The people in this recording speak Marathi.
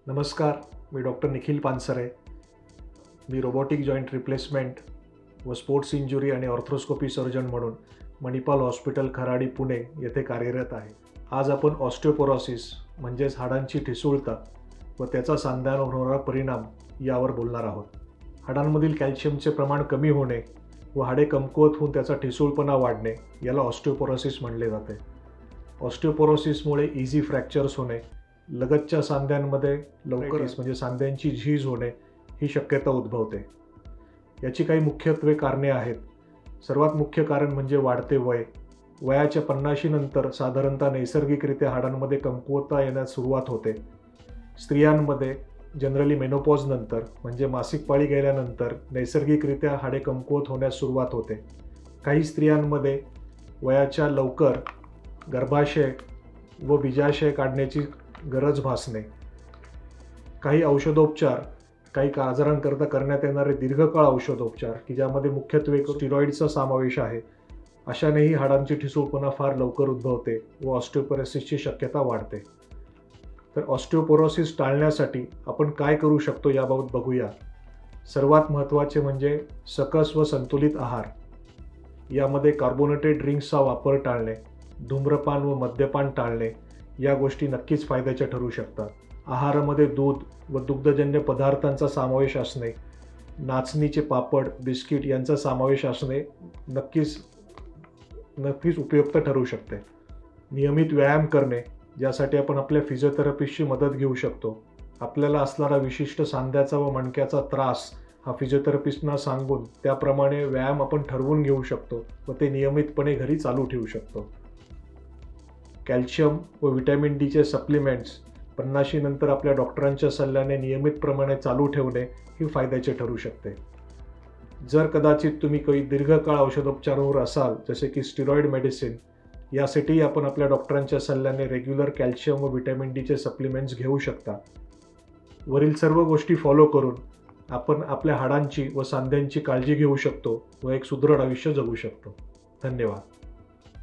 नमस्कार, मी डॉक्टर निखिल पानसरे. मी रोबोटिक जॉईंट रिप्लेसमेंट व स्पोर्ट्स इंजुरी आणि ऑर्थ्रोस्कोपी सर्जन म्हणून मणिपाल हॉस्पिटल खराडी पुणे येथे कार्यरत आहे. आज आपण ऑस्टिओपोरोसिस म्हणजेच हाडांची ठिसूळता व त्याचा सांध्यांवर होणारा परिणाम यावर बोलणार आहोत. हाडांमधील कॅल्शियमचे प्रमाण कमी होणे व हाडे कमकुवत होऊन त्याचा ठिसूळपणा वाढणे याला ऑस्टिओपोरोसिस म्हणले जाते. ऑस्टिओपोरोसिसमुळे इझी फ्रॅक्चर्स होणे, लगतच्या सांध्यांमध्ये लवकरच म्हणजे सांध्यांची झीज होणे ही शक्यता उद्भवते. याची काही मुख्यत्वे कारणे आहेत. सर्वात मुख्य कारण म्हणजे वाढते वय. वयाच्या 50 नंतर साधारणतः नैसर्गिकरित्या हाडांमध्ये कमकुवतता येण्यास सुरुवात होते. स्त्रियांमध्ये जनरली मेनोपॉज नंतर म्हणजे मासिक पाळी गेल्यानंतर नैसर्गिकरित्या हाडे कमकुवत होण्यास सुरुवात होते. काही स्त्रियांमध्ये वयाच्या लवकर गर्भाशय व बीजाशय काढण्याची गरज भासणे. काही औषधोपचार, काही आजारांकरता करण्यात येणारे दीर्घकाळ औषधोपचार की ज्यामध्ये मुख्यत्वे स्टिरॉइड्सचा समावेश आहे, अशानेही हाडांची ठिसूळपणा फार लवकर उद्भवते व ऑस्टिओपोरोसिसची शक्यता वाढते. तर ऑस्टिओपोरोसिस टाळण्यासाठी आपण काय करू शकतो याबाबत बघूया. सर्वात महत्त्वाचे म्हणजे सकस व संतुलित आहार. यामध्ये कार्बोनेटेड ड्रिंक्सचा वापर टाळणे, धूम्रपान व मद्यपान टाळणे या गोष्टी नक्कीच फायद्याच्या ठरू शकतात. आहारामध्ये दूध व दुग्धजन्य पदार्थांचा समावेश असणे, नाचणीचे पापड, बिस्किट यांचा समावेश असणे नक्कीच उपयुक्त ठरू शकते. नियमित व्यायाम करणे, ज्यासाठी आपण आपल्या फिजिओथेरपिस्टची मदत घेऊ शकतो. आपल्याला असणारा विशिष्ट सांध्याचा व मणक्याचा त्रास हा फिजिओथेरपिस्टना सांगून त्याप्रमाणे व्यायाम आपण ठरवून घेऊ शकतो व ते नियमितपणे घरी चालू ठेवू शकतो. कॅल्शियम व व्हिटॅमिन डीचे सप्लिमेंट्स 50 नंतर आपल्या डॉक्टरांच्या सल्ल्याने नियमितप्रमाणे चालू ठेवणे ही फायद्याचे ठरू शकते. जर कदाचित तुम्ही काही दीर्घकाळ औषधोपचारावर असाल, जसे की स्टिरॉइड मेडिसिन, यासाठी आपण आपल्या डॉक्टरांच्या सल्ल्याने रेग्युलर कॅल्शियम व व्हिटॅमिन डीचे सप्लिमेंट्स घेऊ शकता. वरील सर्व गोष्टी फॉलो करून आपण आपल्या हाडांची व सांध्यांची काळजी घेऊ शकतो व एक सुदृढ आयुष्य जगू शकतो. धन्यवाद.